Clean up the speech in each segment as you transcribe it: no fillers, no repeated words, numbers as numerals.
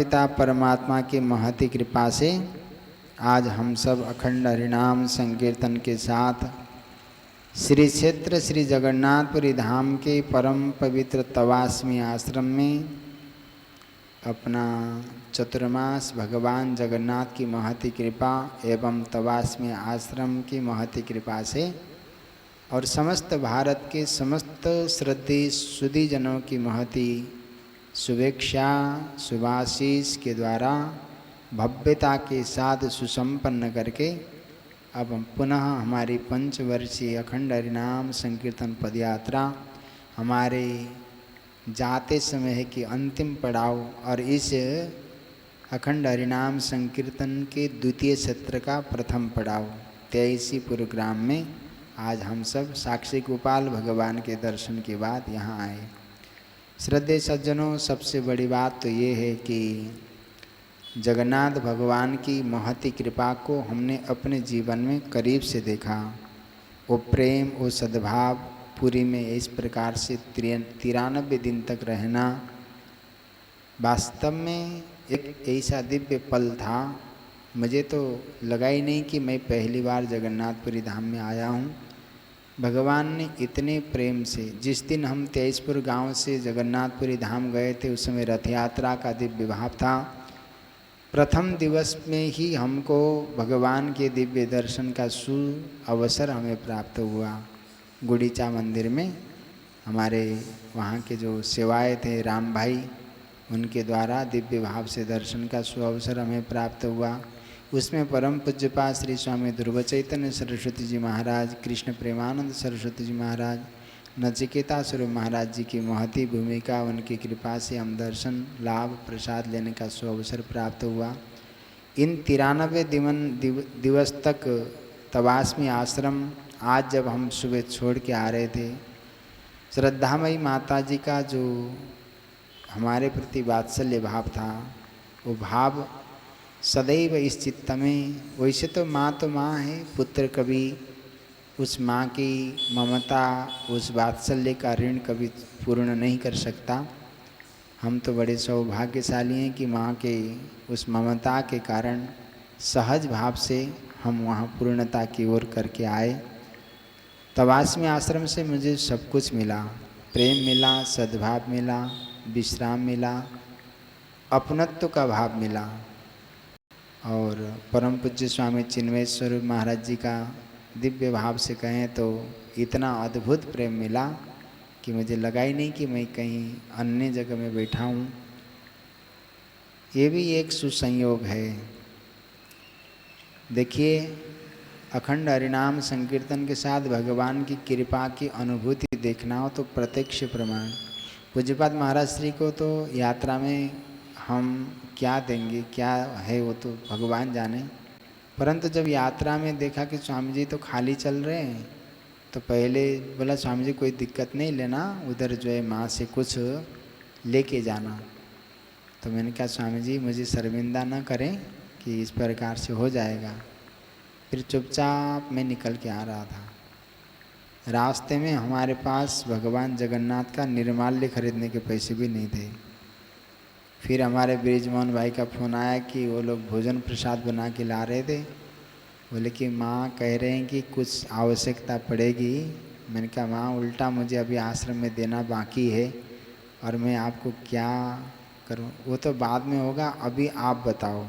परमपिता परमात्मा की महती कृपा से आज हम सब अखंड हरिनाम संकीर्तन के साथ श्री क्षेत्र श्री जगन्नाथपुरी धाम के परम पवित्र तवास्मी आश्रम में अपना चतुर्मास भगवान जगन्नाथ की महती कृपा एवं तवास्मी आश्रम की महती कृपा से और समस्त भारत के समस्त श्रद्धेय सुधी जनों की महती शुभेच्छा शुभाशीष के द्वारा भव्यता के साथ सुसंपन्न करके अब हम पुनः हमारी पंचवर्षीय अखंड हरिनाम संकीर्तन पदयात्रा हमारे जाते समय की अंतिम पड़ाव और इस अखंड हरिनाम संकीर्तन के द्वितीय सत्र का प्रथम पड़ाव 23 प्रोग्राम में आज हम सब साक्षी गोपाल भगवान के दर्शन के बाद यहाँ आए। श्रद्धेय सज्जनों, सबसे बड़ी बात तो ये है कि जगन्नाथ भगवान की महती कृपा को हमने अपने जीवन में करीब से देखा। वो प्रेम, वो सद्भाव पुरी में इस प्रकार से 93 दिन तक रहना वास्तव में एक ऐसा दिव्य पल था। मुझे तो लगा ही नहीं कि मैं पहली बार जगन्नाथपुरी धाम में आया हूँ। भगवान ने इतने प्रेम से, जिस दिन हम तेजपुर गांव से जगन्नाथपुरी धाम गए थे उस समय रथ यात्रा का दिव्य भाव था। प्रथम दिवस में ही हमको भगवान के दिव्य दर्शन का अवसर हमें प्राप्त हुआ। गुड़ीचा मंदिर में हमारे वहाँ के जो सेवाएं थे राम भाई, उनके द्वारा दिव्य भाव से दर्शन का अवसर हमें प्राप्त हुआ। उसमें परम पूज्यपाद श्री स्वामी ध्रुव चैतन्य सरस्वती जी महाराज, कृष्ण प्रेमानंद सरस्वती जी महाराज, नचिकेता स्वरूप महाराज जी की महती भूमिका, उनकी कृपा से हम दर्शन लाभ प्रसाद लेने का अवसर प्राप्त हुआ। इन 93 दिवस तक तवास्मी आश्रम आज जब हम सुबह छोड़ के आ रहे थे, श्रद्धामयी माता जी का जो हमारे प्रति वात्सल्य भाव था, वो भाव सदैव इस चित्त में। वैसे तो माँ है, पुत्र कभी उस माँ की ममता, उस वात्सल्य का ऋण कभी पूर्ण नहीं कर सकता। हम तो बड़े सौभाग्यशाली हैं कि माँ के उस ममता के कारण सहज भाव से हम वहाँ पूर्णता की ओर करके आए। तवास्मी आश्रम से मुझे सब कुछ मिला, प्रेम मिला, सद्भाव मिला, विश्राम मिला, अपनत्व का भाव मिला और परम पूज्य स्वामी चिन्मय स्वरूप महाराज जी का दिव्य भाव से कहें तो इतना अद्भुत प्रेम मिला कि मुझे लगा ही नहीं कि मैं कहीं अन्य जगह में बैठा हूँ। ये भी एक सुसंयोग है। देखिए, अखंड हरिनाम संकीर्तन के साथ भगवान की कृपा की अनुभूति देखना हो तो प्रत्यक्ष प्रमाण। पूज्यपाद महाराज श्री को तो यात्रा में हम क्या देंगे, क्या है वो तो भगवान जाने, परंतु जब यात्रा में देखा कि स्वामी जी तो खाली चल रहे हैं तो पहले बोला स्वामी जी कोई दिक्कत नहीं लेना, उधर जो है माँ से कुछ लेके जाना। तो मैंने कहा स्वामी जी मुझे शर्मिंदा न करें कि इस प्रकार से हो जाएगा। फिर चुपचाप मैं निकल के आ रहा था। रास्ते में हमारे पास भगवान जगन्नाथ का निर्माल्य खरीदने के पैसे भी नहीं थे। फिर हमारे ब्रिजमोहन भाई का फ़ोन आया कि वो लोग भोजन प्रसाद बना के ला रहे थे। बोले कि माँ कह रहे हैं कि कुछ आवश्यकता पड़ेगी। मैंने कहा माँ उल्टा मुझे अभी आश्रम में देना बाकी है और मैं आपको क्या करूँ, वो तो बाद में होगा, अभी आप बताओ।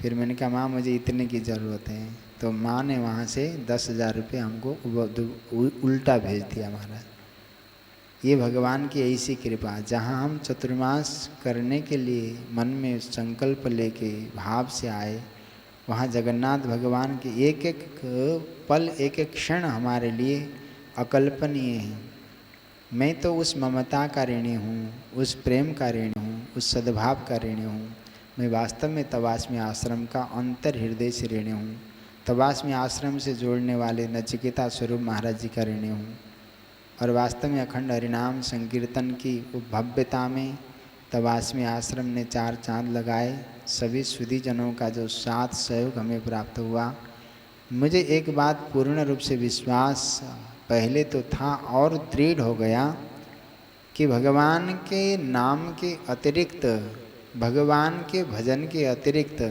फिर मैंने कहा माँ मुझे इतने की ज़रूरत है। तो माँ ने वहाँ से 10,000 रुपये हमको उल्टा भेज दिया महाराज। ये भगवान की ऐसी कृपा, जहाँ हम चतुर्मास करने के लिए मन में संकल्प लेके भाव से आए, वहाँ जगन्नाथ भगवान के एक एक पल, एक एक क्षण हमारे लिए अकल्पनीय है। मैं तो उस ममता का ऋणी हूँ, उस प्रेम का ऋणी हूँ, उस सद्भाव का ऋणी हूँ। मैं वास्तव में तवास्मी आश्रम का अंतर हृदय से ऋणी हूँ। तवास्मी आश्रम से जोड़ने वाले नचिकेता स्वरूप महाराज जी का ऋणी हूँ। और वास्तव में अखंड हरिनाम संकीर्तन की भव्यता में तवास्मी आश्रम ने 4 चांद लगाए। सभी सुधी जनों का जो साथ सहयोग हमें प्राप्त हुआ, मुझे एक बात पूर्ण रूप से विश्वास पहले तो था और दृढ़ हो गया कि भगवान के नाम के अतिरिक्त भगवान के भजन के अतिरिक्त,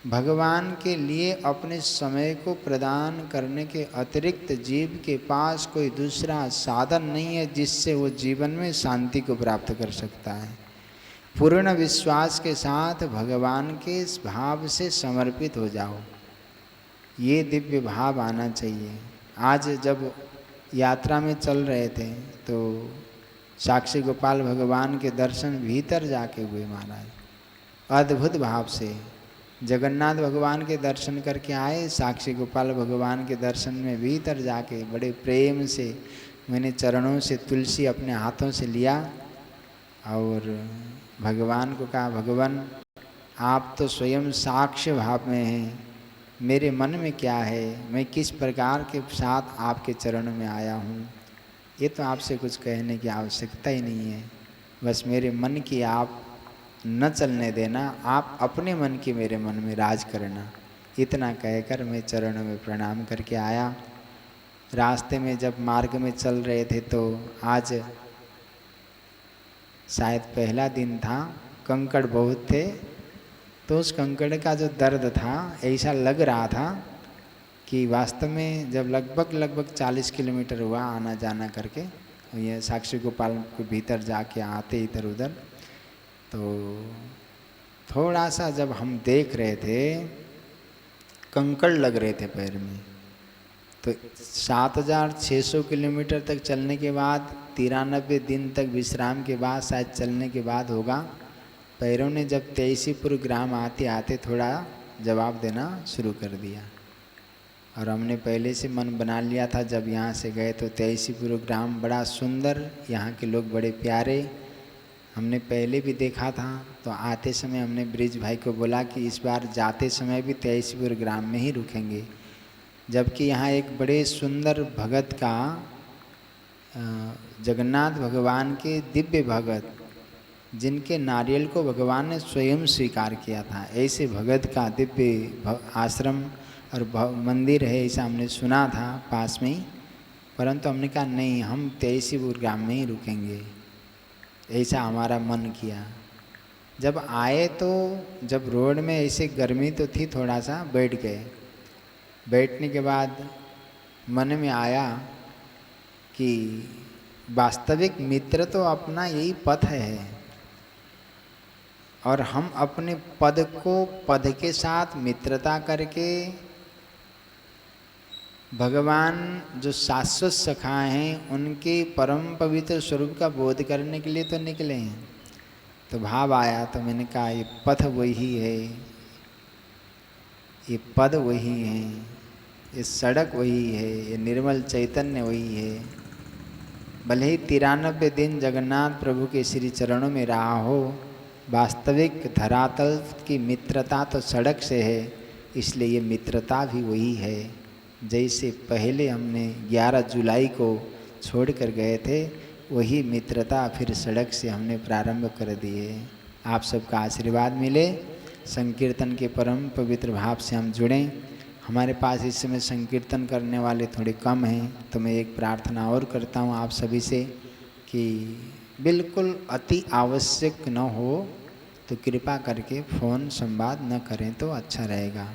भगवान के लिए अपने समय को प्रदान करने के अतिरिक्त जीव के पास कोई दूसरा साधन नहीं है जिससे वो जीवन में शांति को प्राप्त कर सकता है। पूर्ण विश्वास के साथ भगवान के इस भाव से समर्पित हो जाओ, ये दिव्य भाव आना चाहिए। आज जब यात्रा में चल रहे थे तो साक्षी गोपाल भगवान के दर्शन भीतर जाके हुए महाराज, अद्भुत भाव से। जगन्नाथ भगवान के दर्शन करके आए, साक्षी गोपाल भगवान के दर्शन में भीतर जाके बड़े प्रेम से मैंने चरणों से तुलसी अपने हाथों से लिया और भगवान को कहा, भगवान आप तो स्वयं साक्ष्य भाव में हैं, मेरे मन में क्या है, मैं किस प्रकार के साथ आपके चरणों में आया हूँ, ये तो आपसे कुछ कहने की आवश्यकता ही नहीं है। बस मेरे मन की आप न चलने देना, आप अपने मन की मेरे मन में राज करना। इतना कहकर मैं चरणों में प्रणाम करके आया। रास्ते में जब मार्ग में चल रहे थे तो आज शायद पहला दिन था, कंकड़ बहुत थे, तो उस कंकड़ का जो दर्द था ऐसा लग रहा था कि वास्तव में जब लगभग 40 किलोमीटर हुआ आना जाना करके, ये साक्षी गोपाल के भीतर जाके आते इधर उधर, तो थोड़ा सा जब हम देख रहे थे कंकड़ लग रहे थे पैर में, तो 7600 किलोमीटर तक चलने के बाद 93 दिन तक विश्राम के बाद शायद चलने के बाद होगा, पैरों ने जब तेईसीपुर ग्राम आते आते थोड़ा जवाब देना शुरू कर दिया। और हमने पहले से मन बना लिया था, जब यहाँ से गए तो तेईसीपुर ग्राम बड़ा सुंदर, यहाँ के लोग बड़े प्यारे, हमने पहले भी देखा था। तो आते समय हमने ब्रिज भाई को बोला कि इस बार जाते समय भी तेईसीपुर ग्राम में ही रुकेंगे, जबकि यहाँ एक बड़े सुंदर भगत का, जगन्नाथ भगवान के दिव्य भगत, जिनके नारियल को भगवान ने स्वयं स्वीकार किया था, ऐसे भगत का दिव्य आश्रम और मंदिर है, ऐसा हमने सुना था पास में ही। परंतु हमने कहा नहीं, हम तेईसीपुर ग्राम में ही रुकेंगे, ऐसा हमारा मन किया। जब आए तो जब रोड में ऐसे गर्मी तो थी, थोड़ा सा बैठ गए। बैठने के बाद मन में आया कि वास्तविक मित्र तो अपना यही पथ है, और हम अपने पद को पद के साथ मित्रता करके भगवान जो शाश्वत सखा हैं उनके परम पवित्र स्वरूप का बोध करने के लिए तो निकले हैं। तो भाव आया, तो मैंने कहा ये पथ वही है, ये पद वही है, ये सड़क वही है, ये निर्मल चैतन्य वही है। भले ही 93 दिन जगन्नाथ प्रभु के श्री चरणों में रहा हो, वास्तविक धरातल की मित्रता तो सड़क से है, इसलिए ये मित्रता भी वही है। जैसे पहले हमने 11 जुलाई को छोड़ कर गए थे, वही मित्रता फिर सड़क से हमने प्रारंभ कर दी है। आप सबका आशीर्वाद मिले, संकीर्तन के परम पवित्र भाव से हम जुड़ें। हमारे पास इस समय संकीर्तन करने वाले थोड़े कम हैं, तो मैं एक प्रार्थना और करता हूँ आप सभी से कि बिल्कुल अति आवश्यक न हो तो कृपा करके फ़ोन संवाद न करें तो अच्छा रहेगा।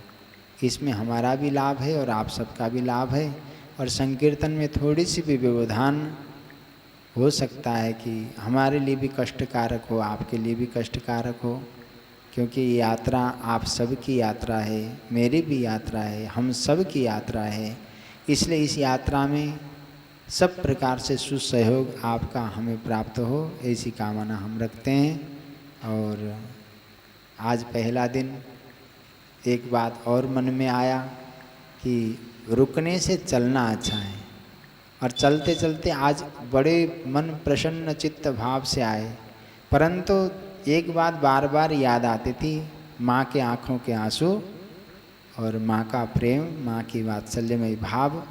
इसमें हमारा भी लाभ है और आप सबका भी लाभ है। और संकीर्तन में थोड़ी सी भी व्यवधान हो सकता है कि हमारे लिए भी कष्टकारक हो, आपके लिए भी कष्टकारक हो, क्योंकि ये यात्रा आप सबकी यात्रा है, मेरी भी यात्रा है, हम सब की यात्रा है। इसलिए इस यात्रा में सब प्रकार से सुसहयोग आपका हमें प्राप्त हो, ऐसी कामना हम रखते हैं। और आज पहला दिन एक बात और मन में आया कि रुकने से चलना अच्छा है, और चलते चलते आज बड़े मन प्रसन्न चित्त भाव से आए। परंतु एक बात बार बार याद आती थी, माँ के आँखों के आंसू और माँ का प्रेम, माँ की वात्सल्यमय भाव,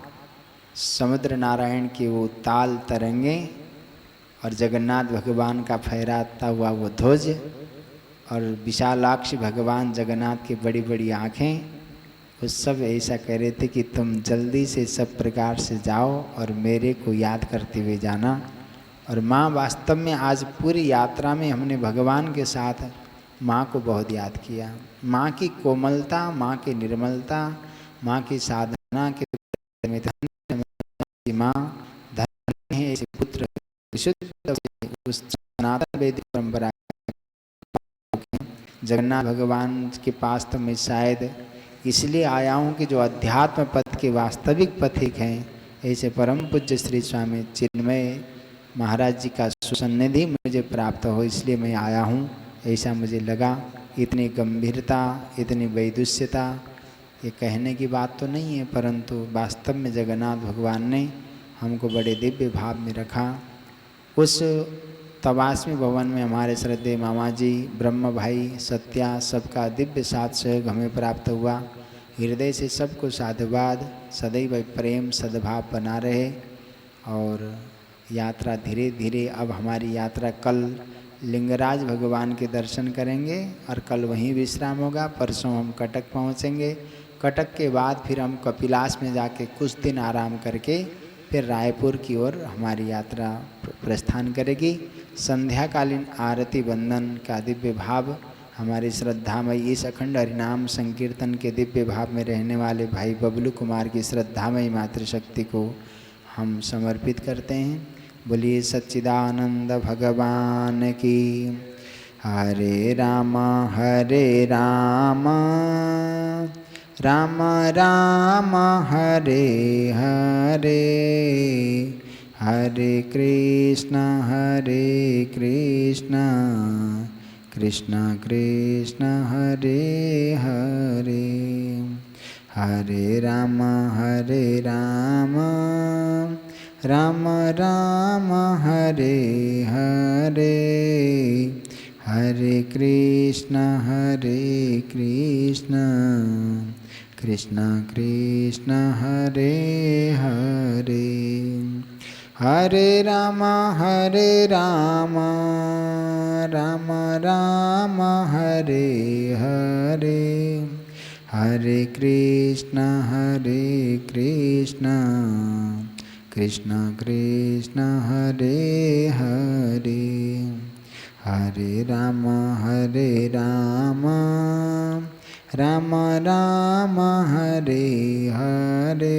समुद्र नारायण की वो ताल तरंगे, और जगन्नाथ भगवान का फहराता हुआ वो ध्वज, और विशालाक्षी भगवान जगन्नाथ की बड़ी बड़ी आँखें, वो सब ऐसा कह रहे थे कि तुम जल्दी से सब प्रकार से जाओ और मेरे को याद करते हुए जाना। और माँ वास्तव में आज पूरी यात्रा में हमने भगवान के साथ माँ को बहुत याद किया। माँ की कोमलता, माँ की निर्मलता, माँ की साधना के में धन्य की माँ, धन्य है ऐसे पुत्र, विशुद्ध उस सनातन वैदिक परंपरा। जगन्नाथ भगवान के पास तो मैं शायद इसलिए आया हूँ कि जो अध्यात्म पथ के वास्तविक पथिक हैं, ऐसे परम पूज्य श्री स्वामी चिन्मय महाराज जी का सुसन्निधि मुझे प्राप्त हो, इसलिए मैं आया हूँ, ऐसा मुझे लगा। इतनी गंभीरता, इतनी वैदुष्यता, ये कहने की बात तो नहीं है, परंतु वास्तव में जगन्नाथ भगवान ने हमको बड़े दिव्य भाव में रखा। उस तवास्मी भवन में हमारे श्रद्धेय मामा जी, ब्रह्म भाई, सत्या, सबका दिव्य साथ सहयोग हमें प्राप्त हुआ। हृदय से सबको साधुवाद, सदैव प्रेम सद्भाव बना रहे। और यात्रा धीरे धीरे, अब हमारी यात्रा कल लिंगराज भगवान के दर्शन करेंगे और कल वहीं विश्राम होगा। परसों हम कटक पहुँचेंगे। कटक के बाद फिर हम कपिलास में जाके कुछ दिन आराम करके फिर रायपुर की ओर हमारी यात्रा प्रस्थान करेगी। संध्याकालीन आरती वंदन का दिव्य भाव हमारी श्रद्धामयी इस अखंड हरिनाम संकीर्तन के दिव्य भाव में रहने वाले भाई बबलू कुमार की श्रद्धामयी मातृशक्ति को हम समर्पित करते हैं। बोलिए सच्चिदानंद भगवान की। हरे राम राम राम हरे हरे, हरे कृष्ण कृष्ण कृष्ण हरे हरे, हरे राम राम राम हरे हरे, हरे कृष्ण कृष्ण कृष्ण हरे हरे, हरे राम राम राम हरे हरे, हरे कृष्ण कृष्ण कृष्ण हरे हरे, हरे राम राम राम हरे हरे,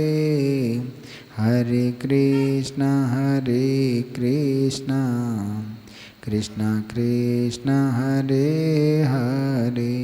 हरे कृष्ण कृष्ण कृष्ण हरे हरे।